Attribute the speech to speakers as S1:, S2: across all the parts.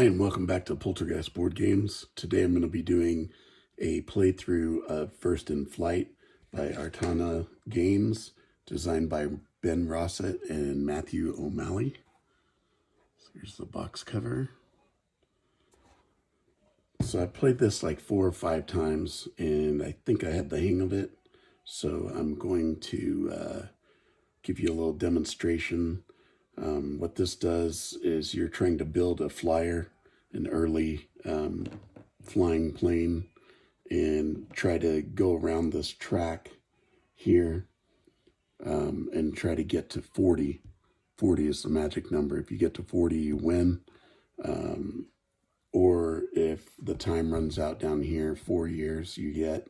S1: Hi, and welcome back to Poltergeist Board Games. Today I'm going to be doing a playthrough of First in Flight by Artana Games, designed by Ben Rossett and Matthew O'Malley. So here's the box cover. So I played this like 4 or 5 times, and I think I had the hang of it. So I'm going to give you a little demonstration. What this does is you're trying to build a flyer, an early flying plane, and try to go around this track here and try to get to 40. 40 is the magic number. If you get to 40, you win. Or if the time runs out down here, 4 years you get,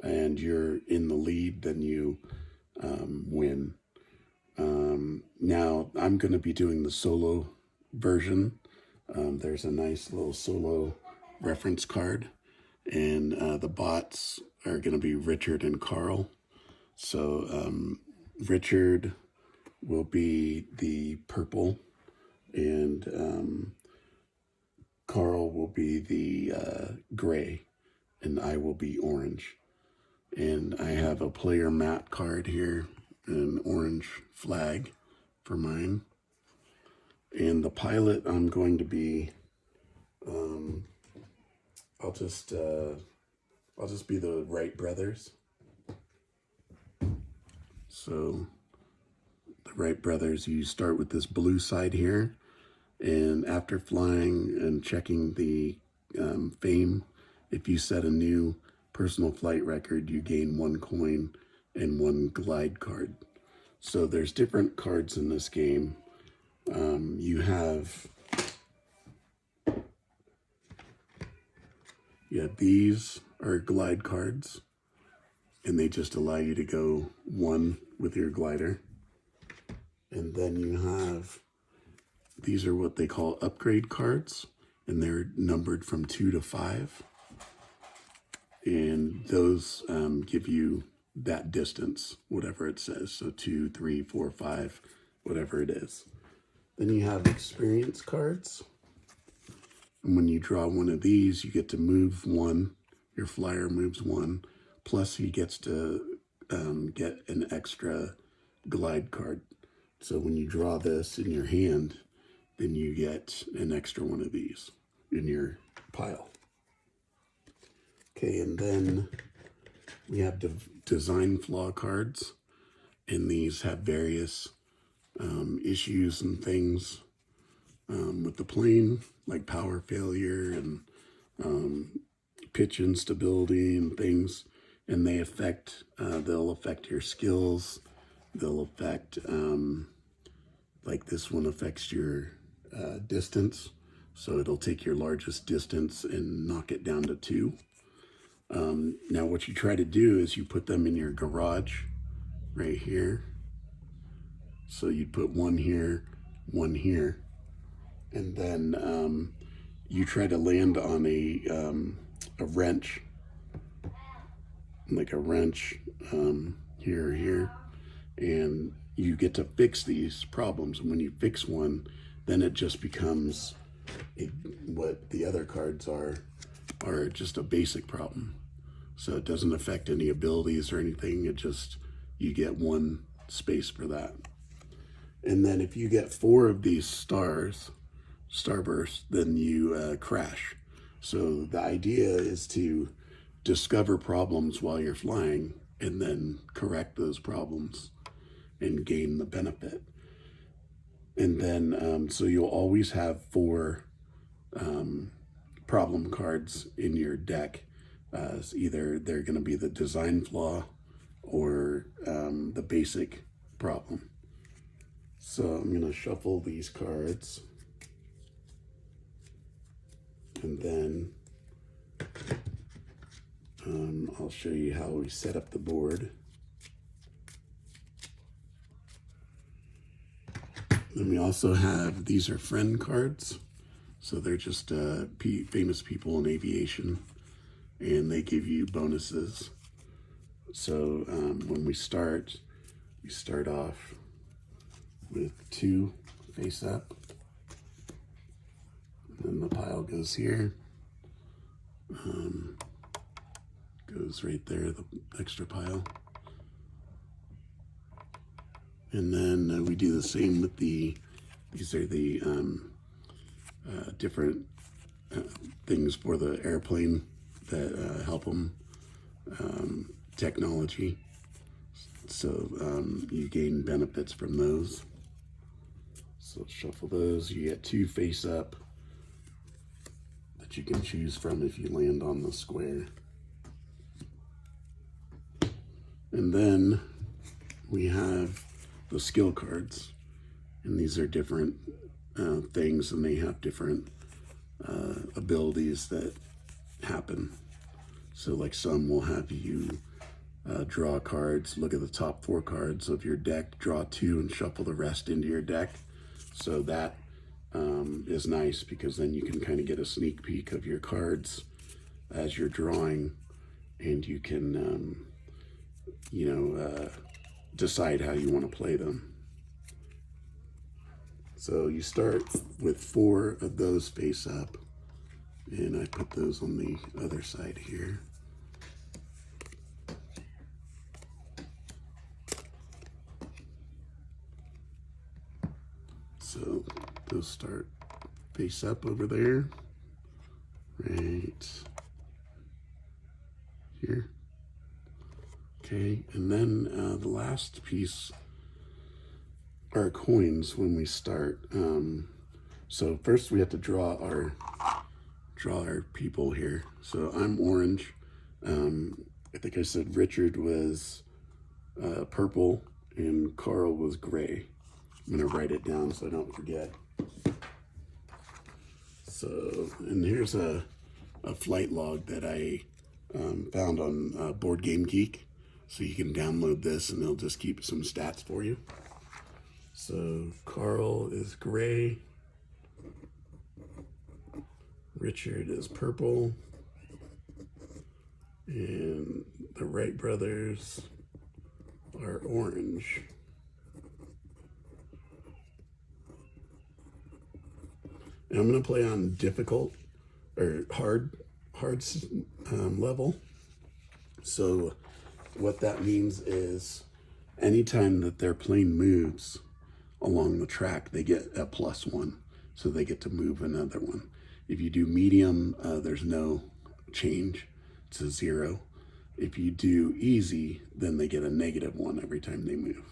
S1: and you're in the lead, then you win. Now I'm going to be doing the solo version. There's a nice little solo reference card, and the bots are going to be Richard and Carl. So Richard will be the purple, and Carl will be the gray, and I will be orange. And I have a player map card here, an orange flag for mine. And the pilot, I'm going to be, I'll just be the Wright brothers. So the Wright brothers, you start with this blue side here, and after flying and checking the fame, if you set a new personal flight record, you gain 1 coin and 1 glide card. So there's different cards in this game. You have these are glide cards, and they just allow you to go 1 with your glider. And then you have, these are what they call upgrade cards, and they're numbered from 2 to 5. And those give you that distance, whatever it says. So 2, 3, 4, 5, whatever it is. Then you have experience cards. And when you draw one of these, you get to move 1. Your flyer moves 1. Plus he gets to get an extra glide card. So when you draw this in your hand, then you get an extra one of these in your pile. Okay, and then we have design flaw cards, and these have various issues and things with the plane, like power failure and pitch instability and things, and they affect, they'll affect your skills. They'll affect, like this one affects your distance, so it'll take your largest distance and knock it down to 2. Now what you try to do is you put them in your garage right here. So you'd put 1 here, 1 here, and then you try to land on a wrench, like a wrench here or here, and you get to fix these problems. And when you fix one, then it just becomes what the other cards are just a basic problem. So it doesn't affect any abilities or anything. It just, you get 1 space for that. And then if you get 4 of these starbursts, then you crash. So the idea is to discover problems while you're flying and then correct those problems and gain the benefit. And then, so you'll always have 4 problem cards in your deck. Either they're going to be the design flaw or the basic problem. So I'm going to shuffle these cards, and then I'll show you how we set up the board. Then we also have, these are friend cards. So they're just famous people in aviation, and they give you bonuses. So when we start off with 2 face up. And the pile goes here. Goes right there, the extra pile. And then we do the same with these are the different things for the airplane that help them, technology. So you gain benefits from those. So shuffle those. You get 2 face up that you can choose from if you land on the square. And then we have the skill cards, and these are different things, and they have different abilities that happen. So like some will have you draw cards, look at the top 4 cards of your deck, draw 2 and shuffle the rest into your deck. So that is nice because then you can kind of get a sneak peek of your cards as you're drawing, and you can decide how you want to play them. So you start with 4 of those face up, and I put those on the other side here. So those start face up over there, right here. Okay, and then the last piece are coins when we start. So first we have to draw our people here. So I'm orange. I think I said Richard was purple and Carl was gray. I'm gonna write it down so I don't forget. So, and here's a flight log that I found on Board Game Geek. So you can download this and they'll just keep some stats for you. So Carl is gray. Richard is purple. And the Wright brothers are orange. And I'm going to play on difficult or hard level. So what that means is anytime that their plane moves along the track, they get a +1. So they get to move another one. If you do medium, there's no change. It's a 0. If you do easy, then they get a -1 every time they move.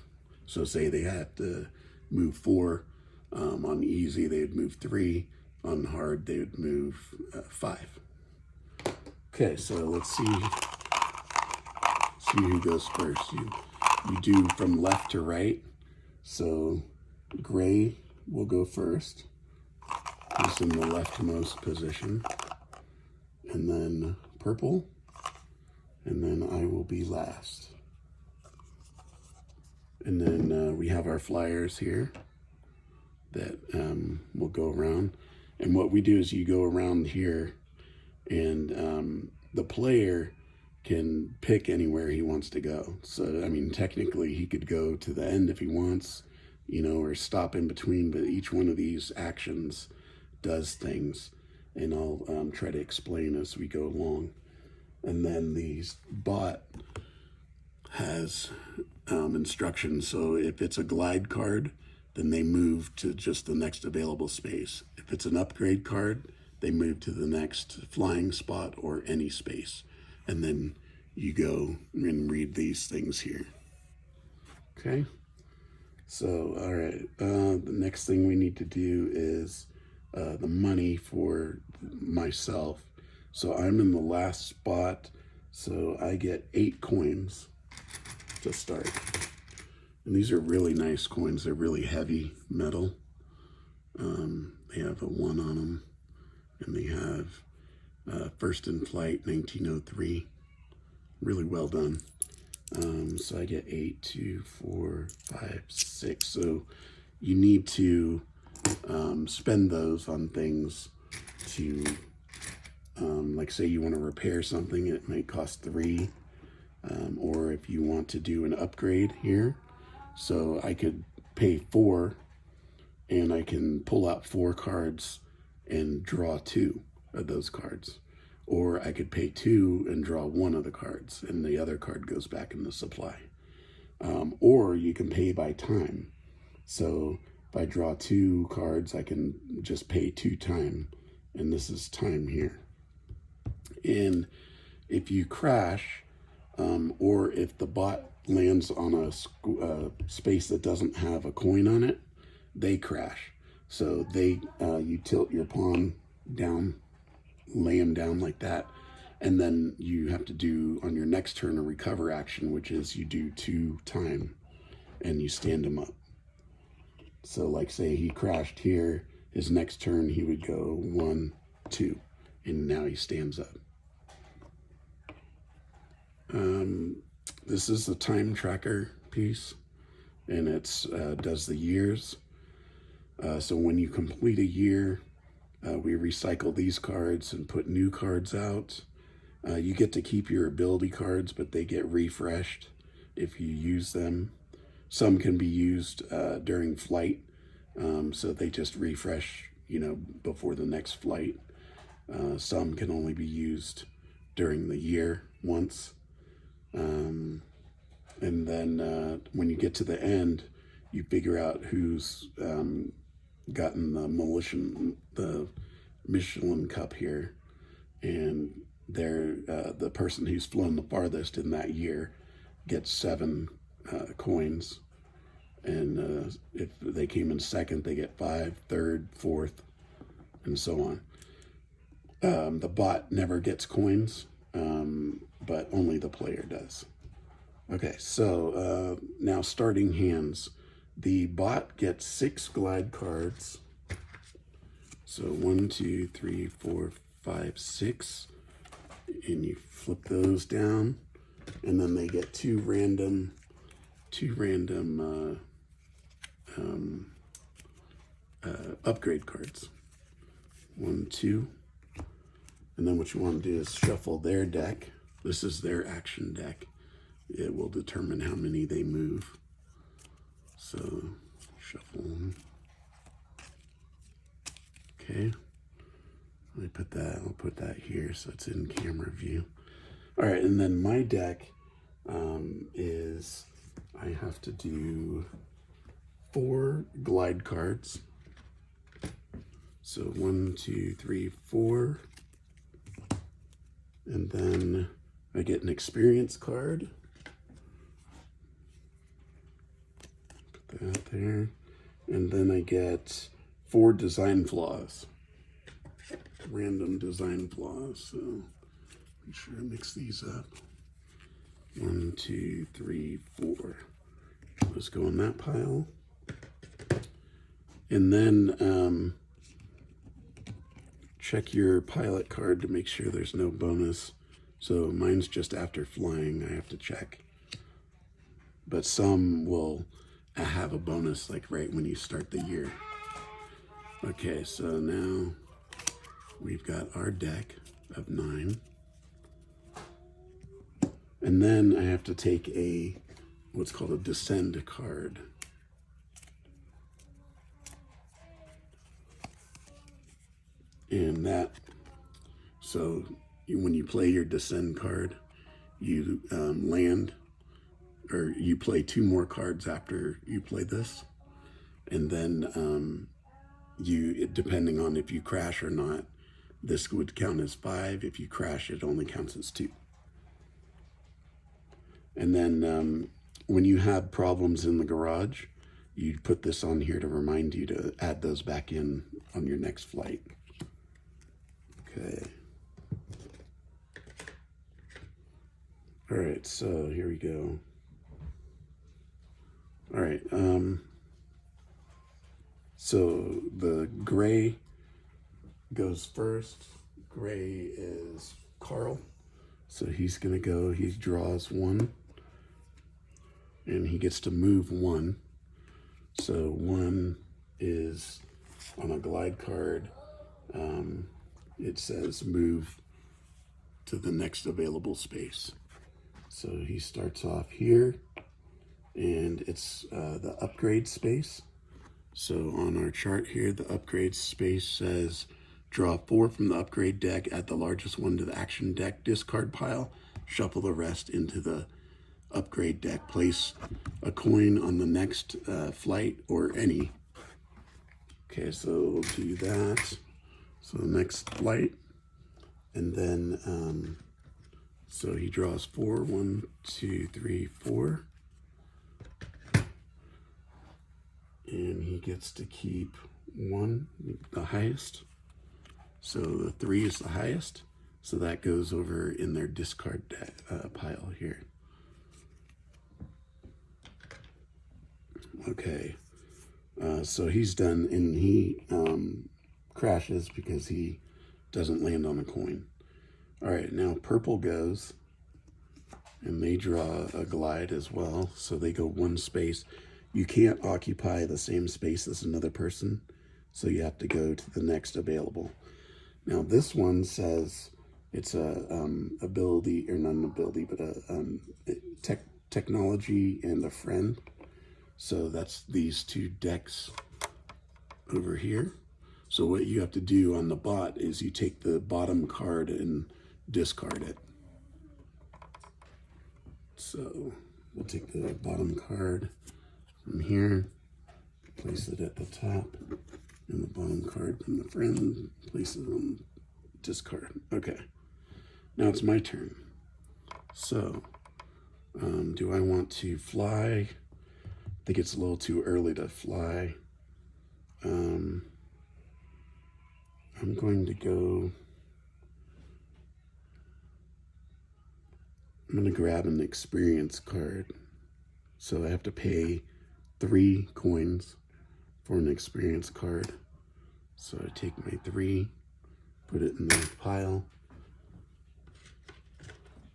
S1: So say they had to move 4. On easy, they would move 3. On hard, they would move 5. Okay, so let's see who goes first. You do from left to right. So gray will go first. He's in the leftmost position. And then purple. And then I will be last. And then we have our flyers here that will go around. And what we do is you go around here, and the player can pick anywhere he wants to go. So, I mean, technically he could go to the end if he wants, or stop in between, but each one of these actions does things, and I'll try to explain as we go along. And then the bot has instructions. So if it's a glide card, then they move to just the next available space. If it's an upgrade card, they move to the next flying spot or any space. And then you go and read these things here. Okay. So, all right. The next thing we need to do is the money for myself. So I'm in the last spot. So I get 8 coins to start. And these are really nice coins. They're really heavy metal. They have a 1 on them. And they have First in Flight, 1903. Really well done. So I get 8, 2, 4, 5, 6. So you need to spend those on things to, like say you want to repair something, it might cost 3. Or if you want to do an upgrade here, so I could pay 4 and I can pull out 4 cards and draw 2 of those cards. Or I could pay 2 and draw 1 of the cards, and the other card goes back in the supply. Or you can pay by time. So if I draw 2 cards, I can just pay 2 time, and this is time here. And if you crash, or if the bot lands on a space that doesn't have a coin on it, they crash. So you tilt your pawn down, lay them down like that, and then you have to do on your next turn a recover action, which is you do 2 time and you stand him up. So like say he crashed here, his next turn he would go 1, 2, and now he stands up. This is the time tracker piece, and it's does the years. So when you complete a year, we recycle these cards and put new cards out. You get to keep your ability cards, but they get refreshed if you use them. Some can be used during flight, so they just refresh, before the next flight. Some can only be used during the year once. And then when you get to the end, you figure out who's gotten the Michelin Cup here, and they're the person who's flown the farthest in that year gets 7 coins, and if they came in second, they get 5, third, fourth, and so on. The bot never gets coins, but only the player does. Okay, so now starting hands. The bot gets 6 glide cards. So 1, 2, 3, 4, 5, 6. And you flip those down. And then they get 2 random upgrade cards. 1, 2. And then what you want to do is shuffle their deck. This is their action deck. It will determine how many they move. So shuffle them. Okay. I'll put that here so it's in camera view. All right, and then my deck is, I have to do 4 glide cards. So 1, 2, 3, 4. And then I get an experience card. Put that there. And then I get 4 design flaws. Random design flaws. So make sure I mix these up. 1, 2, 3, 4. Let's go in that pile. And then check your pilot card to make sure there's no bonus. So mine's just after flying, I have to check. But some will have a bonus like right when you start the year. Okay, so now we've got our deck of 9. And then I have to take what's called a descend card. And so when you play your descend card, you land, or you play 2 more cards after you play this. And then depending on if you crash or not, this would count as 5. If you crash, it only counts as 2. And then when you have problems in the garage, you put this on here to remind you to add those back in on your next flight. Okay. All right, so here we go. All right, so the gray goes first. Gray is Carl. So he's gonna go, he draws 1. And he gets to move 1. So 1 is on a glide card. It says move to the next available space. So he starts off here, and it's the upgrade space. So on our chart here, the upgrade space says Draw 4 from the upgrade deck, add the largest one to the action deck discard pile, shuffle the rest into the upgrade deck. Place a coin on the next flight or any. Okay, so we'll do that. So the next flight, and then so he draws 4, 1, 2, 3, 4. And he gets to keep 1, the highest. So the 3 is the highest. So that goes over in their discard pile here. Okay. So he's done, and he crashes because he doesn't land on a coin. All right, now purple goes, and they draw a glide as well. So they go 1 space. You can't occupy the same space as another person, so you have to go to the next available. Now this one says it's a ability, or not an ability, but a technology and a friend. So that's these 2 decks over here. So what you have to do on the bot is you take the bottom card and discard it. So we'll take the bottom card from here, place it at the top, and the bottom card from the friend, place it on discard. Okay, now it's my turn. So, do I want to fly? I think it's a little too early to fly. I'm going to go, I'm going to grab an experience card. So I have to pay 3 coins for an experience card. So I take my 3, put it in the pile,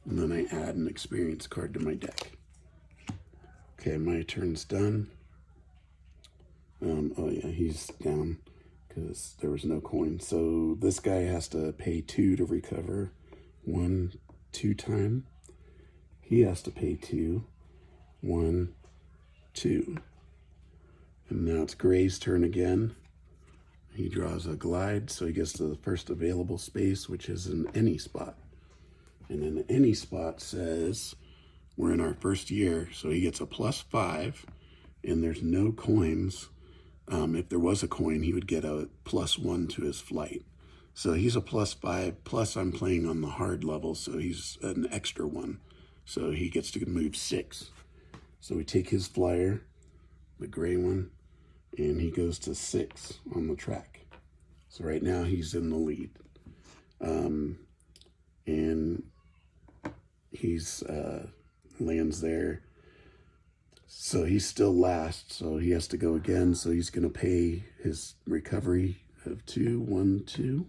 S1: and then I add an experience card to my deck. Okay, my turn's done. Oh yeah, he's down because there was no coin. So this guy has to pay 2 to recover 1, 2 time. He has to pay 2, 1, 2. And now it's Gray's turn again. He draws a glide, so he gets to the first available space, which is an any spot. And then the any spot says we're in our first year, so he gets a +5, and there's no coins. If there was a coin, he would get a +1 to his flight. So he's a +5, plus I'm playing on the hard level, so he's an extra 1. So he gets to move 6. So we take his flyer, the gray one, and he goes to 6 on the track. So right now he's in the lead. And he's lands there. So he's still last, so he has to go again. So he's going to pay his recovery of 2, 1, 2.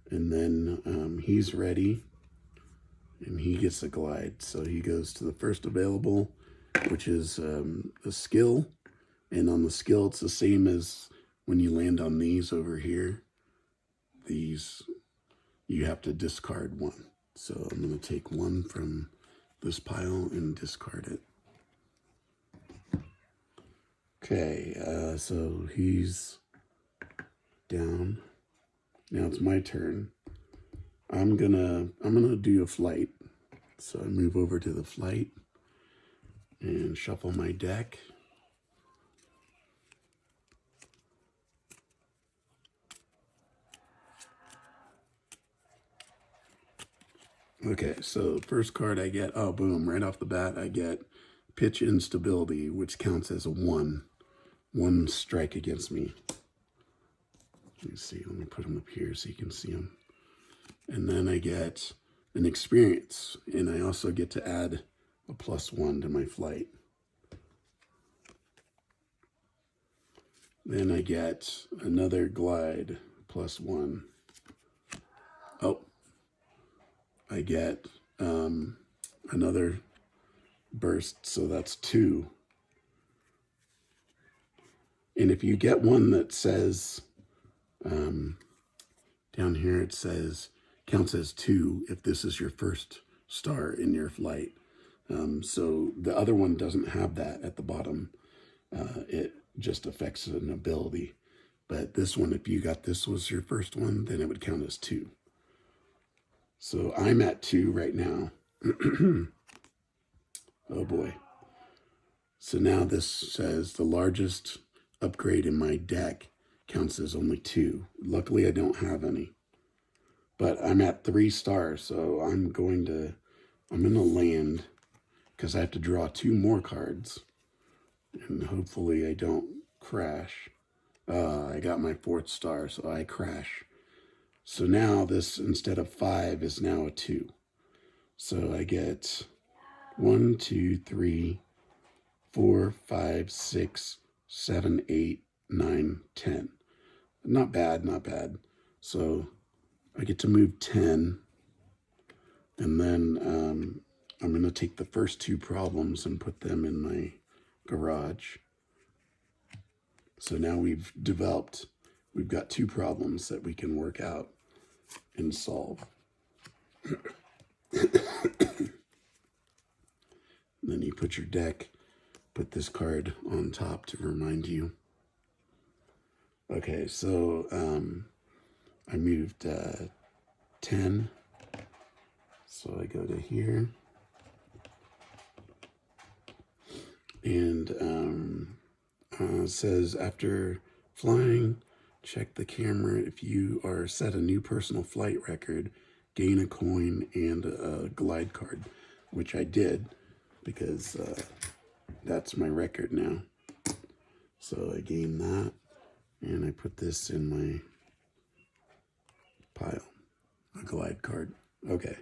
S1: And then he's ready, and he gets a glide. So he goes to the first available, which is a skill. And on the skill, it's the same as when you land on these over here. These, you have to discard 1. So I'm going to take 1 from this pile and discard it. Okay, so he's down. Now it's my turn. I'm gonna do a flight. So I move over to the flight and shuffle my deck. Okay, so first card I get, oh boom, right off the bat I get pitch instability, which counts as a 1 strike against me. Let me see, let me put them up here so you can see them. And then I get an experience, and I also get to add a +1 to my flight. Then I get another glide, +1. Oh, I get another burst, so that's 2. And if you get one that says, down here it says, counts as 2 if this is your first star in your flight. So the other one doesn't have that at the bottom. It just affects an ability. But this one, if you got this was your first one, then it would count as 2. So I'm at 2 right now. Oh boy. So now this says the largest upgrade in my deck counts as only 2. Luckily, I don't have any. But I'm at 3 stars, so I'm gonna land because I have to draw 2 more cards. And hopefully I don't crash. I got my 4th star, so I crash. So now this, instead of 5, is now a 2. So I get 1, 2, 3, 4, 5, 6, 7, 8, 9, 10. Not bad, not bad. So I get to move 10. And then I'm going to take the first 2 problems and put them in my garage. So now we've got 2 problems that we can work out and solve. Then you put your deck, put this card on top to remind you. Okay, so I moved 10. So I go to here. And it says, after flying, check the camera. If you are set a new personal flight record, gain a coin and a glide card, which I did because that's my record now. So I gained that, and I put this in my pile, a glide card. Okay,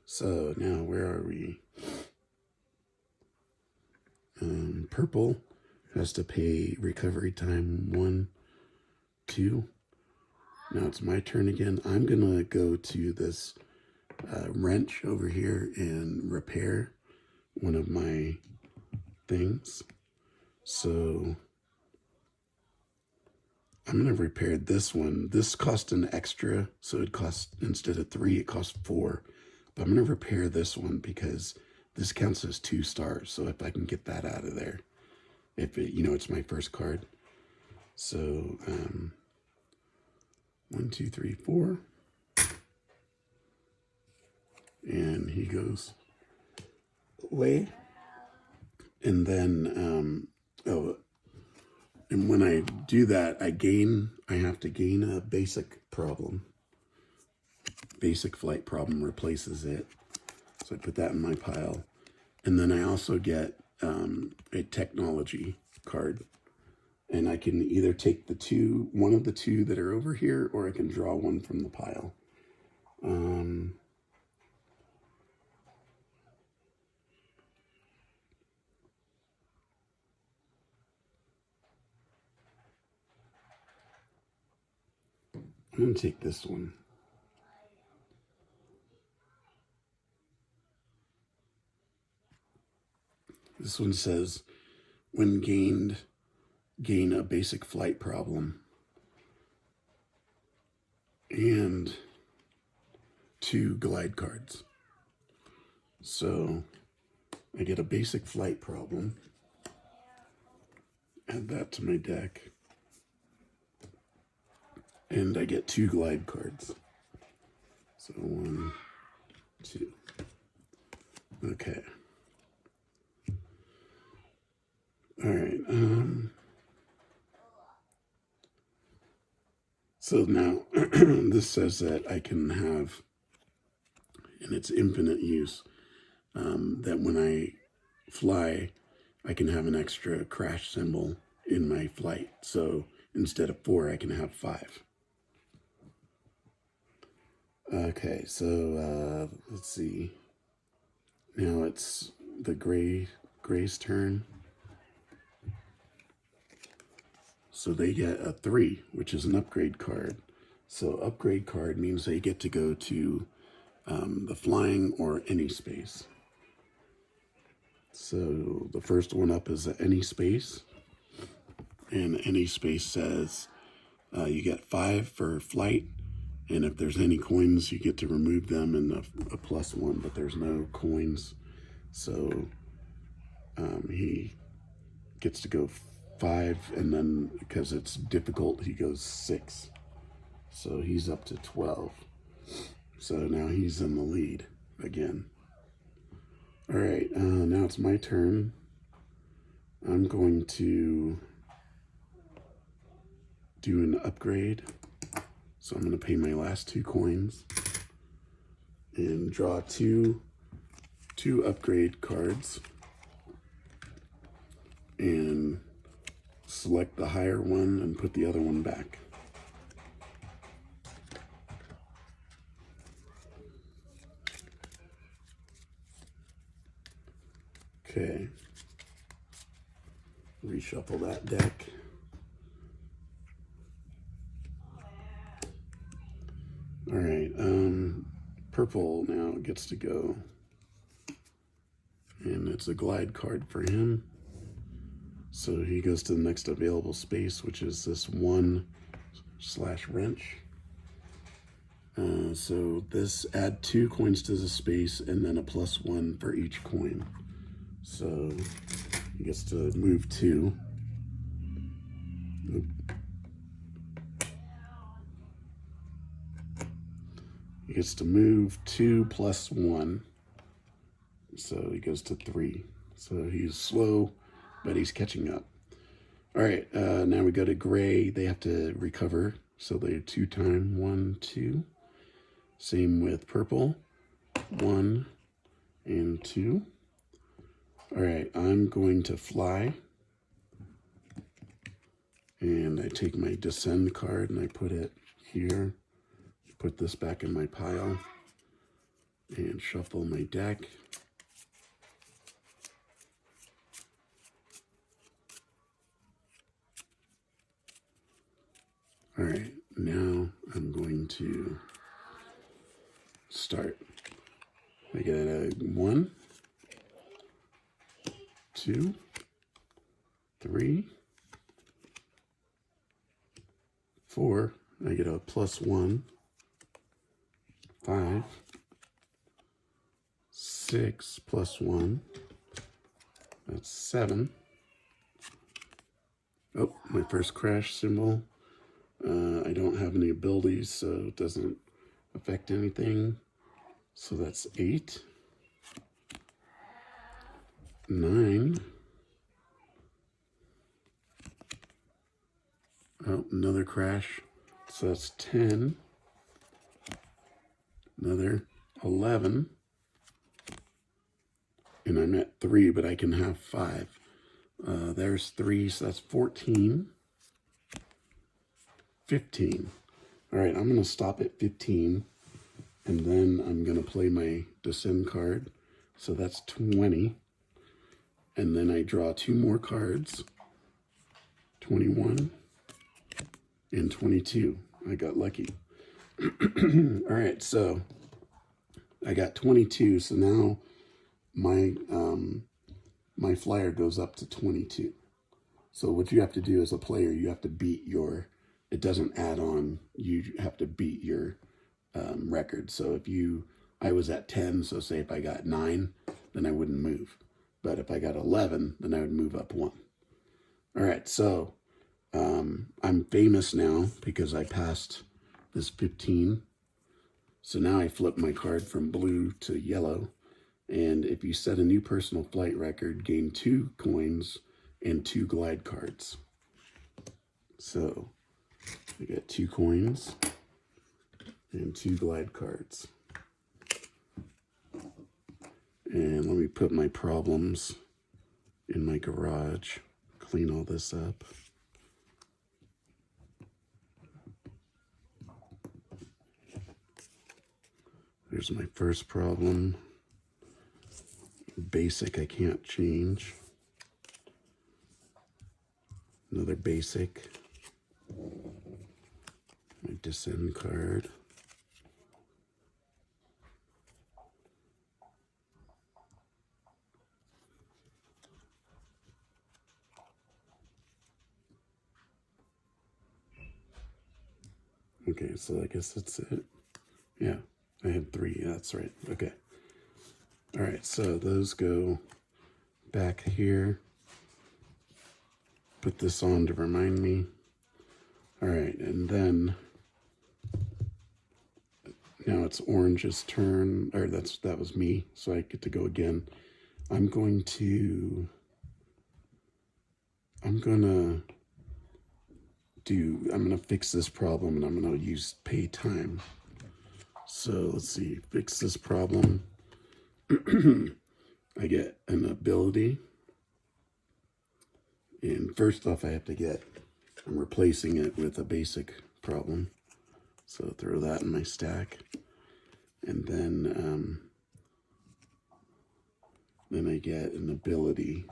S1: so now where are we? Purple has to pay recovery time 1, 2. Now it's my turn again. I'm gonna go to this wrench over here and repair one of my things. So I'm gonna repair this one. This cost an extra, so it cost, instead of 3, it cost 4. But I'm gonna repair this one because this counts as 2 stars. So if I can get that out of there, if it, it's my first card. So 1, 2, 3, 4, and he goes away. And then and when I do that, I have to gain a basic problem. Basic flight problem replaces it. So I put that in my pile. And then I also get a technology card. And I can either take one of the 2 that are over here, or I can draw one from the pile. I'm going to take this one. This one says, when gain a basic flight problem and 2 glide cards. So I get a basic flight problem, add that to my deck, and I get 2 glide cards. So 1, 2. Okay. All right. So now this says that I can have, and it's infinite use, that when I fly, I can have an extra crash symbol in my flight. So instead of 4, I can have 5. Okay, so let's see. Now it's the Gray's turn. So they get a 3, which is an upgrade card. So upgrade card means they get to go to the flying or any space. So the first one up is any space. And any space says you get 5 for flight. And if there's any coins, you get to remove them, and a +1, but there's no coins. So he gets to go 5, and then because it's difficult, he goes 6. So he's up to 12. So now he's in the lead again. All right, now it's my turn. I'm going to do an upgrade. So I'm going to pay my last 2 coins and draw two upgrade cards and select the higher one and put the other one back. Okay. Reshuffle that deck. All right, purple now gets to go. And it's a glide card for him. So he goes to the next available space, which is this 1/wrench. So this add 2 coins to the space and then a +1 for each coin. So he gets to move 2. He gets to move 2 + 1. So he goes to 3. So he's slow, but he's catching up. All right, now we go to gray. They have to recover. So they're 2 times 1, 2. Same with purple, 1 and 2. All right, I'm going to fly. And I take my descend card and I put it here. Put this back in my pile. And shuffle my deck. All right, now I'm going to start. I get a 1, 2, 3, 4. I get a +1, 5, 6 +1. That's 7. Oh, my first crash symbol. I don't have any abilities, so it doesn't affect anything. So that's 8. 9. Oh, another crash. So that's 10. Another 11. And I'm at 3, but I can have 5. There's 3, so that's 14. 15. All right, I'm going to stop at 15, and then I'm going to play my descend card. So that's 20. And then I draw 2 more cards, 21 and 22. I got lucky. All right, so I got 22, so now my flyer goes up to 22. So what you have to do as a player, you have to beat your, it doesn't add on, you have to beat your record. So if I was at 10, so say if I got 9, then I wouldn't move. But if I got 11, then I would move up 1. All right, so I'm famous now because I passed this 15. So now I flip my card from blue to yellow. And if you set a new personal flight record, gain 2 coins and 2 glide cards. So I got 2 coins and 2 glide cards. And let me put my problems in my garage, clean all this up. There's my first problem. Basic, I can't change. Another basic. My descend card. Okay, so I guess that's it. Yeah, I had 3. Yeah, that's right. Okay. All right, so those go back here. put this on to remind me. All right, and then now it's Orange's turn, or that was me, so I get to go again. I'm gonna fix this problem, and I'm gonna use pay time. So let's see, fix this problem. I get an ability. And first off, I'm replacing it with a basic problem. So throw that in my stack. And then I get an ability,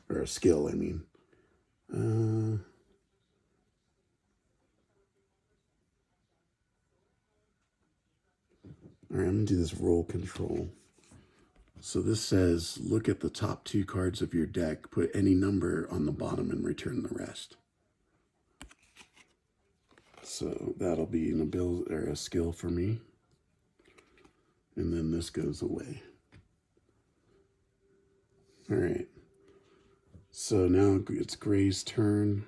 S1: or a skill, I mean. All right, I'm gonna do this roll control. So this says, look at the top 2 cards of your deck, put any number on the bottom and return the rest. So that'll be an ability or a skill for me. And then this goes away. All right. So now it's Gray's turn.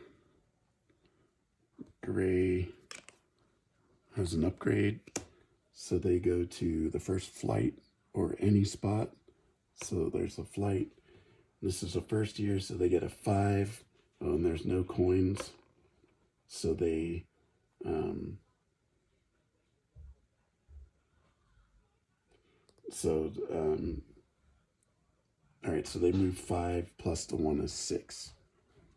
S1: Gray has an upgrade. So they go to the first flight or any spot. So there's a flight. This is the first year, so they get a 5. Oh, and there's no coins. So they all right, so they move 5 plus the 1 is 6.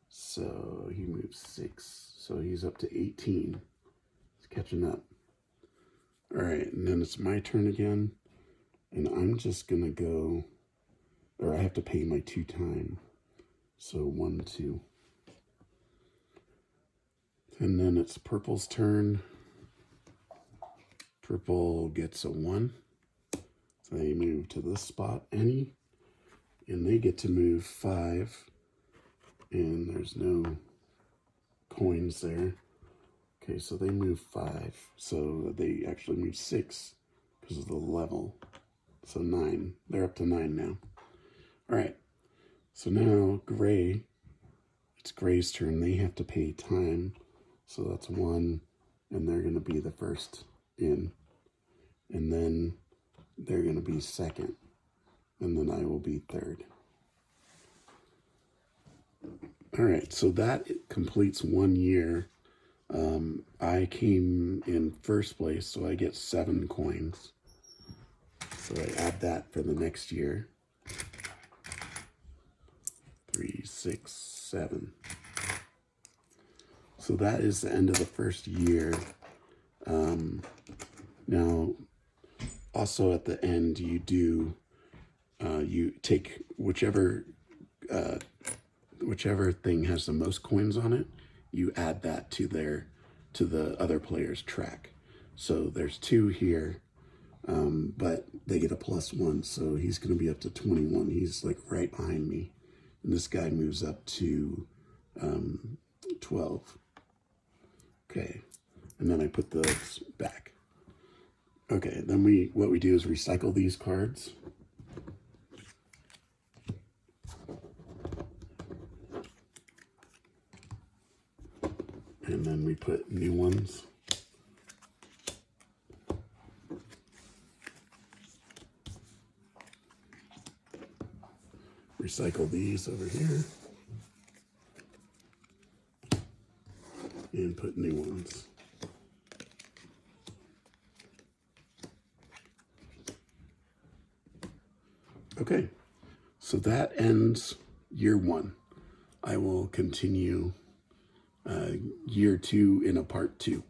S1: So he moves 6. So he's up to 18. He's catching up. All right, and then it's my turn again. And I'm just gonna go, or I have to pay my 2 time. So 1, 2. And then it's Purple's turn. Purple gets a 1. So they move to this spot, any. And they get to move 5. And there's no coins there. Okay, so they move 5. So they actually move 6 because of the level. So 9. They're up to 9 now. All right. So now Gray, it's Gray's turn. They have to pay time. So that's 1. And they're going to be the first in. And then they're going to be second. And then I will be third. All right. So that completes 1 year. I came in first place, so I get 7 coins. So I add that for the next year. 3, 6, 7. So that is the end of the first year. Now, also at the end, you do, you take whichever thing has the most coins on it, you add that to the other player's track. So there's 2 here. But they get a +1, so he's going to be up to 21. He's like right behind me. And this guy moves up to 12. Okay, and then I put those back. Okay, then what we do is recycle these cards. And then we put new ones. Recycle these over here. And put new ones. Okay, so that ends year 1. I will continue year 2 in a part 2.